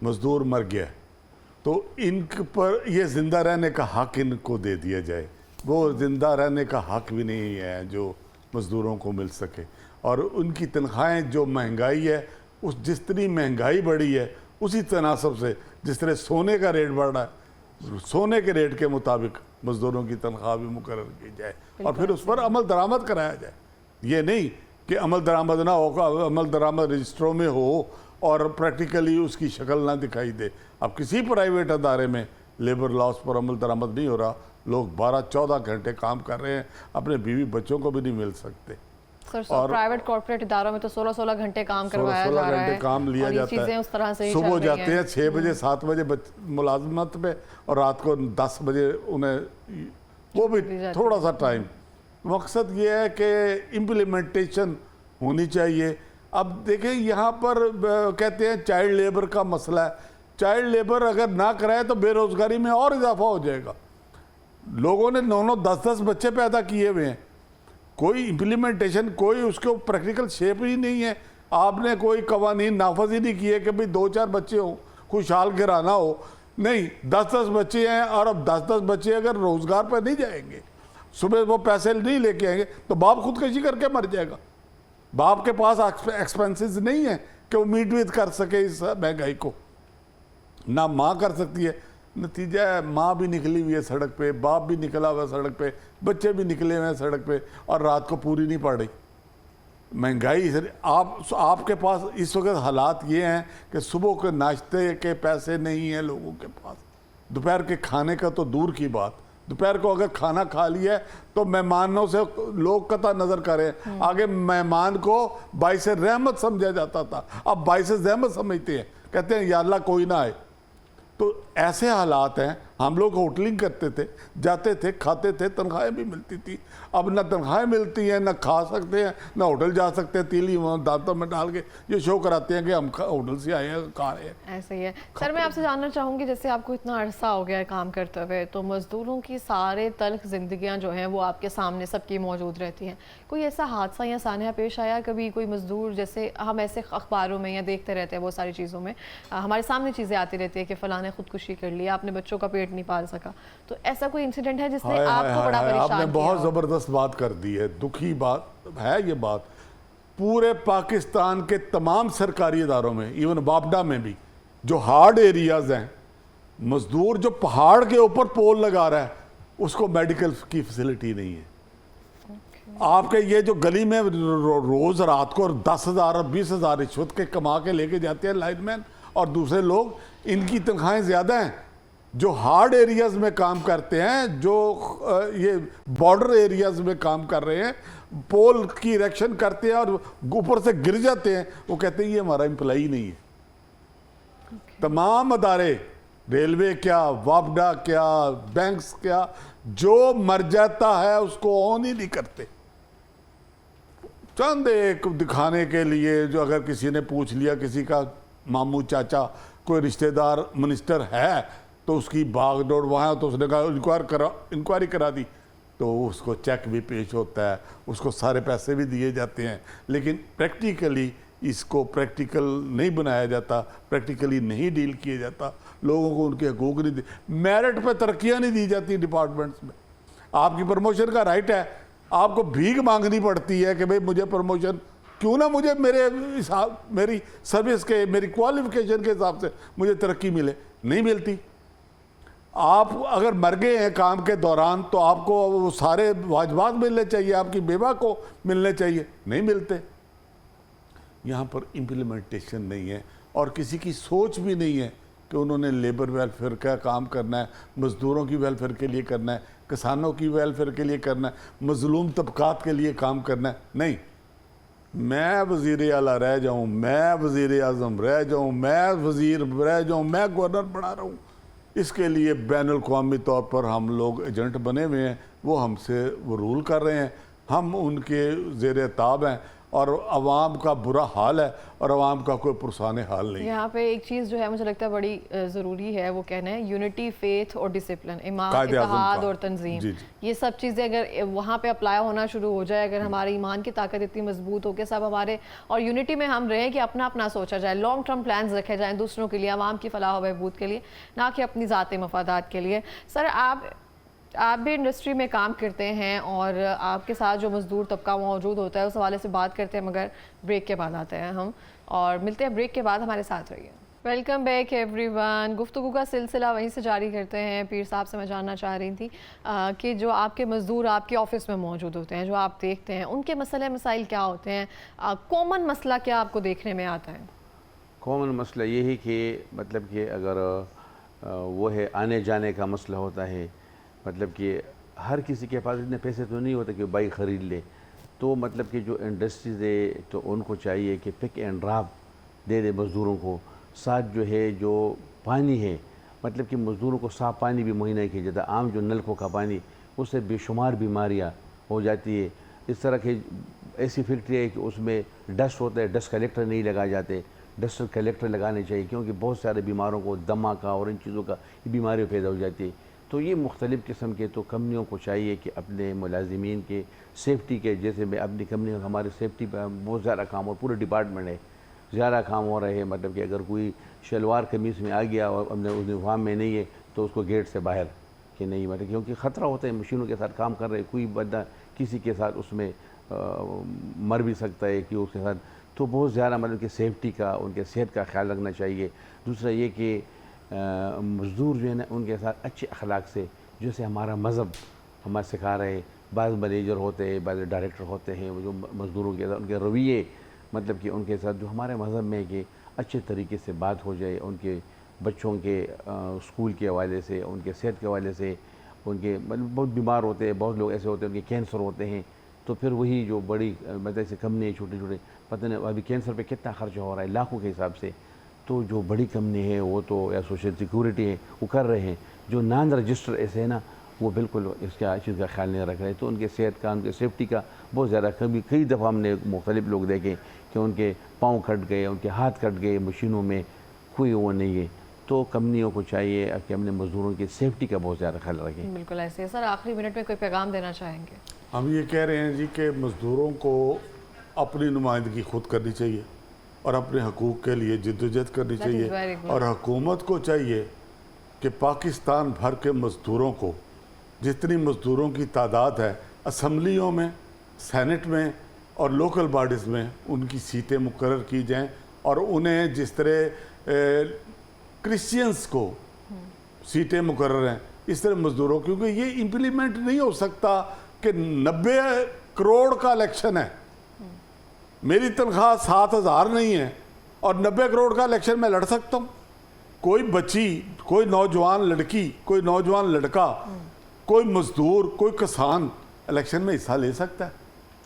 S2: मज़दूर मर गया, तो इन पर ये ज़िंदा रहने का हक़ इनको दे दिया जाए। वो ज़िंदा रहने का हक़ भी नहीं है जो मज़दूरों को मिल सके। और उनकी तनख्वाहें, जो महंगाई है, उस जिस तरह महंगाई बढ़ी है उसी तनासब से जिस तरह सोने का रेट बढ़ रहा है, सोने के रेट के मुताबिक मज़दूरों की तनख्वाह भी मुकर्रर की जाए और फिर उस पर अमल दरामद कराया जाए। ये नहीं कि अमल दरामद ना हो, अमल दरामद रजिस्टरों में हो और प्रैक्टिकली उसकी शक्ल ना दिखाई दे। अब किसी प्राइवेट अदारे में लेबर लॉस पर अमल दरामद नहीं हो रहा, लोग 12-14 घंटे काम कर रहे हैं, अपने बीवी बच्चों को भी नहीं मिल सकते।
S1: सर, प्राइवेट कॉर्पोरेट इदारों में तो 16-16 घंटे काम करवाया जा रहा है,
S2: काम लिया जाता है।
S1: उस तरह से
S2: सुबह जाते हैं 6 बजे 7 बजे मुलाजमत पे, और रात को 10 बजे उन्हें वो भी थोड़ा सा टाइम। मकसद ये है कि इम्प्लीमेंटेशन होनी चाहिए। अब देखें, यहाँ पर कहते हैं चाइल्ड लेबर का मसला है। चाइल्ड लेबर अगर ना कराए तो बेरोजगारी में और इजाफा हो जाएगा। लोगों ने 9-9 10-10 बच्चे पैदा किए हुए हैं, कोई इम्प्लीमेंटेशन, कोई उसको प्रैक्टिकल शेप ही नहीं है। आपने कोई कवानीन नाफज ही नहीं किए कि भाई 2-4 बच्चे हों, खुशहाल गिराना हो, नहीं 10-10 बच्चे हैं। और अब 10-10 बच्चे अगर रोजगार पर नहीं जाएंगे, सुबह वो पैसे नहीं लेके आएंगे, तो बाप खुदकशी करके मर जाएगा। बाप के पास एक्सपेंसेस नहीं है कि वो मीट वीट कर सके इस महंगाई को, ना माँ कर सकती है। नतीजा है माँ भी निकली हुई है सड़क पे, बाप भी निकला हुआ है सड़क पे, बच्चे भी निकले हुए हैं सड़क पे, और रात को पूरी नहीं पड़ रही महंगाई। आपके पास इस वक्त हालात ये हैं कि सुबह के नाश्ते के पैसे नहीं हैं लोगों के पास, दोपहर के खाने का तो दूर की बात। दोपहर को अगर खाना खा लिया है तो मेहमानों से लोग कतई नजर करें। आगे मेहमान को बाइस रहमत समझा जाता था, अब बाइस रहमत समझते हैं, कहते हैं या अल्लाह कोई ना आए। तो ऐसे हालात हैं। हम लोग होटलिंग करते थे, जाते थे, खाते थे, तनख्वाहें भी मिलती थी। अब ना तनख्वाहें मिलती हैं, ना खा सकते हैं, ना होटल जा सकते हैं। तीली दांतों में डाल के ये शो कराते हैं कि हम होटल से आए हैं, खा रहे हैं।
S1: ऐसे ही है। सर, मैं आपसे जानना चाहूँगी, जैसे आपको इतना अरसा हो गया है काम करते हुए, तो मज़दूरों की सारे तल्ख ज़िंदगियाँ जो हैं वो आपके सामने सबकी मौजूद रहती हैं। कोई ऐसा हादसा या सान्या पेश आया कभी, कोई मज़दूर, जैसे हम ऐसे अखबारों में या देखते रहते हैं बहुत सारी चीज़ों में, हमारे सामने चीज़ें आती रहती है कि फ़लाँ ने खुदकुशी कर ली, आपने बच्चों का पेट नहीं पाल सका, तो ऐसा कोई इंसिडेंट है जिसने आपको बड़ा परेशान किया?
S2: आपने बहुत ज़बरदस्त बात कर दी है, दुखी बात है ये बात। पूरे पाकिस्तान के तमाम सरकारी इदारों में, इवन बापडा में भी, जो हार्ड एरियाज हैं, मजदूर जो पहाड़ के ऊपर पोल लगा रहा है, उसको मेडिकल की फैसिलिटी नहीं है। आपके ये जो गली में रोज रात को 10,000 और 20,000 रिश्वत के कमा के लेके जाते हैं लाइनमैन और दूसरे लोग, इनकी तनख्वाहें ज़्यादा हैं। जो हार्ड एरियाज में काम करते हैं, जो ये बॉर्डर एरियाज में काम कर रहे हैं, पोल की इरेक्शन करते हैं और ऊपर से गिर जाते हैं, वो कहते हैं ये हमारा एम्प्लॉई नहीं है। तमाम अदारे रेलवे क्या, वापडा क्या, बैंक्स क्या, जो मर जाता है उसको ऑन ही नहीं करते। चंद एक दिखाने के लिए, जो अगर किसी ने पूछ लिया किसी का मामू चाचा कोई रिश्तेदार मिनिस्टर है तो उसकी भाग दौड़ वहाँ, तो उसने कहा इंक्वायरी करा दी, तो उसको चेक भी पेश होता है, उसको सारे पैसे भी दिए जाते हैं, लेकिन प्रैक्टिकली इसको प्रैक्टिकल नहीं बनाया जाता, प्रैक्टिकली नहीं डील किया जाता, लोगों को उनके हकूक नहीं दी, मेरिट पे तरक्कियाँ नहीं दी जाती डिपार्टमेंट्स में। आपकी प्रमोशन का राइट है, आपको भीख मांगनी पड़ती है कि भाई मुझे प्रमोशन, क्यों ना मुझे मेरी सर्विस के, मेरी क्वालिफिकेशन के हिसाब से मुझे तरक्की मिले, नहीं मिलती। आप अगर मर गए हैं काम के दौरान तो आपको वो सारे वाजबात मिलने चाहिए, आपकी बेवा को मिलने चाहिए, नहीं मिलते। यहाँ पर इम्प्लीमेंटेशन नहीं है और किसी की सोच भी नहीं है कि उन्होंने लेबर वेलफेयर का काम करना है, मज़दूरों की वेलफेयर के लिए करना है, किसानों की वेलफेयर के लिए करना है, मजलूम तबकात के लिए काम करना है। नहीं, मैं वज़ीर आला रह जाऊँ, मैं वज़ीर आज़म रह जाऊँ, मैं वज़ीर रह जाऊँ, मैं गवर्नर बना रहा हूँ, इसके लिए बैनुल-अक़वामी तौर पर हम लोग एजेंट बने हुए हैं, वो हमसे वो रूल कर रहे हैं, हम उनके ज़ेर ताब हैं और आवाम का बुरा हाल है और आवाम का कोई पुरसाने हाल नहीं।
S1: यहाँ पे एक चीज़ जो है मुझे लगता है बड़ी ज़रूरी है, वो कहना है यूनिटी, फेथ और डिसिप्लिन, ईमान, इत्तेहाद और तंजीम।
S2: जी।
S1: ये सब चीज़ें अगर वहाँ पे अप्लाई होना शुरू हो जाए, अगर हमारे ईमान की ताकत इतनी मजबूत हो कि सब हमारे और यूनिटी में हम रहें कि अपना अपना सोचा जाए, लॉन्ग टर्म प्लान्स रखे जाएँ दूसरों के लिए, आवाम की फलाह व बहबूद के लिए, ना कि अपनी ज़ाती मफादात के लिए। सर, आप भी इंडस्ट्री में काम करते हैं और आपके साथ जो मज़दूर तबका मौजूद होता है उस हवाले से बात करते हैं, मगर ब्रेक के बाद आते हैं हम और मिलते हैं ब्रेक के बाद, हमारे साथ रहिए। Welcome back everyone. गुफ्तगू का सिलसिला वहीं से जारी करते हैं। पीर साहब से मैं जानना चाह रही थी कि जो आपके मज़दूर आपके ऑफिस में मौजूद होते हैं, जो आप देखते हैं, उनके मसले मसाइल क्या होते हैं? कॉमन मसला क्या आपको देखने में आता है?
S3: कॉमन मसला ये है कि मतलब कि अगर वो है आने जाने का मसला होता है, मतलब कि हर किसी के पास इतने पैसे तो नहीं होते कि बाइक ख़रीद ले, तो मतलब कि जो इंडस्ट्रीज़ है तो उनको चाहिए कि पिक एंड ड्रॉप दे दे मज़दूरों को, साथ जो है जो पानी है, मतलब कि मज़दूरों को साफ़ पानी भी मुहैया नहीं किया जाता। आम जो नलकों का पानी, उससे बेशुमार बीमारियाँ हो जाती है। इस तरह की ऐसी फैक्ट्री है कि उसमें डस्ट होता है, डस्ट कलेक्टर नहीं लगाए जाते, डस्ट कलेक्टर लगाने चाहिए, क्योंकि बहुत सारे बीमारों को दमा का और इन चीज़ों का बीमारी पैदा हो जाती है। तो ये मुख्तलिफ़ किस्म के तो कंपनियों को चाहिए कि अपने मुलाजिमीन के सेफ्टी के, जैसे मैं अपनी कंपनी हमारे सेफ्टी पर बहुत ज़्यादा काम और पूरे डिपार्टमेंट है ज़्यादा काम हो रहे हैं, मतलब कि अगर कोई शलवार कमीज़ में आ गया और अपने उस यूनिफॉर्म में नहीं है तो उसको गेट से बाहर कि नहीं, मतलब क्योंकि ख़तरा होता है, मशीनों के साथ काम कर रहे, कोई बंदा किसी के साथ उसमें मर भी सकता है कि उसके साथ, तो बहुत ज़्यादा मतलब कि सेफ्टी का, उनके सेहत का ख्याल रखना चाहिए। दूसरा ये कि मज़दूर जो है ना उनके साथ अच्छे अखलाक से, जैसे हमारा मज़हब हमारे सिखा रहे, बाज़ मैनेजर होते हैं, बाज़ डायरेक्टर होते हैं, वो जो मज़दूरों के साथ उनके रवैये, मतलब कि उनके साथ जो हमारे मज़हब में कि अच्छे तरीके से बात हो जाए, उनके बच्चों के स्कूल के हवाले से, उनके सेहत के हवाले से, उनके मतलब बहुत बीमार होते हैं, बहुत लोग ऐसे होते हैं उनके कैंसर होते हैं, तो फिर वही जो बड़ी मतलब ऐसे कंपनी छोटे छोटे, पता नहीं अभी कैंसर पे कितना खर्चा हो रहा है लाखों के हिसाब से, तो जो बड़ी कंपनी है वो तो या सोशल सिक्योरिटी है वो कर रहे हैं, जो नॉन रजिस्टर ऐसे है ना वो बिल्कुल इसका चीज़ का ख्याल नहीं रख रहे, तो उनके सेहत का, उनके सेफ्टी का बहुत ज़्यादा, कई दफ़ा हमने मुख्तलिफ लोग देखे कि उनके पाँव कट गए, उनके हाथ कट गए मशीनों में, कोई वो नहीं है। तो कंपनियों को चाहिए कि अपने मज़दूरों की सेफ्टी का बहुत ज़्यादा ख्याल रखें।
S1: बिल्कुल ऐसे है। सर, आखिरी मिनट में कोई पैगाम देना चाहेंगे?
S2: हम ये कह रहे हैं जी कि मज़दूरों को अपनी नुमाइंदगी खुद करनी चाहिए और अपने हकूक़ के लिए जद्दोजहद करनी चाहिए, और हुकूमत को चाहिए कि पाकिस्तान भर के मज़दूरों को, जितनी मज़दूरों की तादाद है, असम्बलियों में, सेनेट में और लोकल बॉडीज़ में उनकी सीटें मुकर्रर की जाएं, और उन्हें जिस तरह क्रिश्चियंस को सीटें मुकर्रर हैं, इस तरह मज़दूरों, क्योंकि ये इम्प्लीमेंट नहीं हो सकता कि 90 करोड़ का इलेक्शन है, मेरी तनख्वाह 7,000 नहीं है और 90 करोड़ का इलेक्शन मैं लड़ सकता हूँ। कोई बच्ची, कोई नौजवान लड़की, कोई नौजवान लड़का, कोई मज़दूर, कोई किसान इलेक्शन में हिस्सा ले सकता है।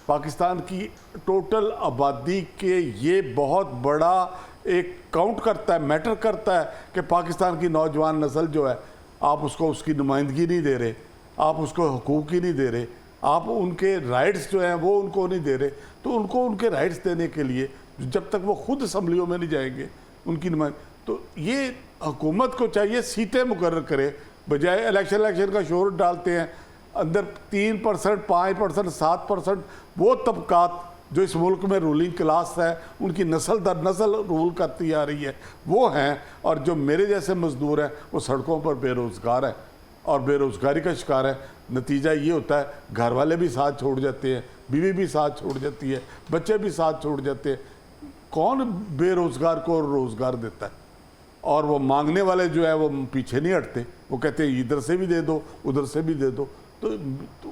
S2: पाकिस्तान की टोटल आबादी के ये बहुत बड़ा एक काउंट करता है, मैटर करता है कि पाकिस्तान की नौजवान नस्ल जो है, आप उसको उसकी नुमाइंदगी नहीं दे रहे, आप उसको हकूक़ ही नहीं दे रहे, आप उनके राइट्स जो हैं वो उनको नहीं दे रहे। तो उनको उनके राइट्स देने के लिए जब तक वो खुद असम्बलियों में नहीं जाएंगे उनकी नुमाइंद, तो ये हुकूमत को चाहिए सीटें मुकर्रर करे, बजाय इलेक्शन का शोर डालते हैं अंदर 3%, 5%, 7% वो तबकात जो इस मुल्क में रूलिंग क्लास है, उनकी नस्ल दर नस्ल रूल करती आ रही है, वो हैं। और जो मेरे जैसे मजदूर हैं वो सड़कों पर बेरोज़गार हैं और बेरोज़गारी का शिकार है। नतीजा ये होता है घर वाले भी साथ छोड़ जाते हैं, बीवी भी साथ छोड़ जाती है, बच्चे भी साथ छोड़ जाते हैं। कौन बेरोज़गार को रोज़गार देता है? और वो मांगने वाले जो है वो पीछे नहीं हटते, वो कहते हैं इधर से भी दे दो, उधर से भी दे दो। तो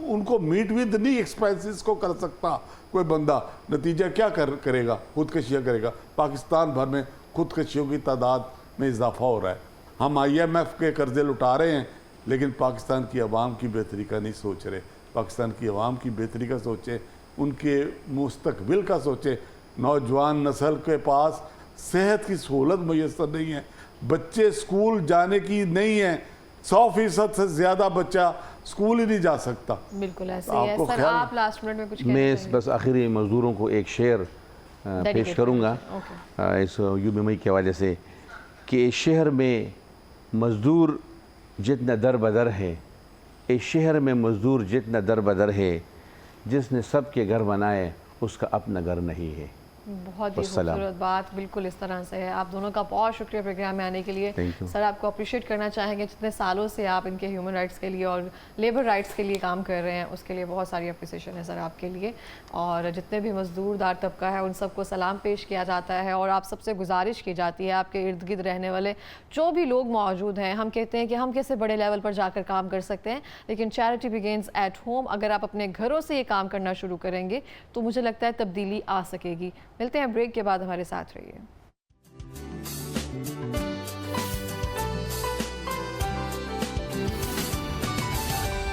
S2: उनको मीट विद नहीं एक्सपेंसेस को कर सकता कोई बंदा। नतीजा क्या करेगा? खुदकशियाँ करेगा। पाकिस्तान भर में खुदकशियों की तादाद में इजाफा हो रहा है। हम IMF के कर्जे लुटा रहे हैं, लेकिन पाकिस्तान की आवाम की बेहतरी का नहीं सोच रहे। पाकिस्तान की आवाम की बेहतरी का सोचें, उनके मुस्तकबिल का सोचें। नौजवान नस्ल के पास सेहत की सहूलत मैसर नहीं है, बच्चे स्कूल जाने की नहीं है, 100% से ज़्यादा बच्चा स्कूल ही नहीं जा सकता।
S1: बिल्कुल ऐसे ही है।
S2: आपको
S1: सर
S2: ख्याल-
S1: आप लास्ट मिनट में कुछ कहना
S3: मैं
S1: चाहेंगे?
S3: बस आखिरी मज़दूरों को एक शेर पेश
S1: Dedicate
S3: करूँगा
S1: करना
S3: इस UBMI के हवाले से कि इस शहर में मज़दूर जितना दर बदर है, इस शहर में मज़दूर जितना दर बदर है, जिसने सबके घर बनाए उसका अपना घर नहीं है।
S1: बहुत ही
S3: वस्सलाम।
S1: खूबसूरत बात, बिल्कुल इस तरह से है। आप दोनों का बहुत शुक्रिया प्रोग्राम में आने के लिए।
S3: Thank you।
S1: सर आपको अप्रिशिएट करना चाहेंगे, जितने सालों से आप इनके ह्यूमन राइट्स के लिए और लेबर राइट्स के लिए काम कर रहे हैं, उसके लिए बहुत सारी अप्रिसिएशन है सर आपके लिए। और जितने भी मजदूरदार तबका है उन सबको सलाम पेश किया जाता है और आप सबसे गुजारिश की जाती है, आपके इर्द गिर्द रहने वाले जो भी लोग मौजूद हैं, हम कहते हैं कि हम कैसे बड़े लेवल पर जाकर काम कर सकते हैं, लेकिन चैरिटी बिगिंस एट होम। अगर आप अपने घरों से ये काम करना शुरू करेंगे तो मुझे लगता है तब्दीली आ सकेगी। मिलते हैं ब्रेक के बाद, हमारे साथ रहिए।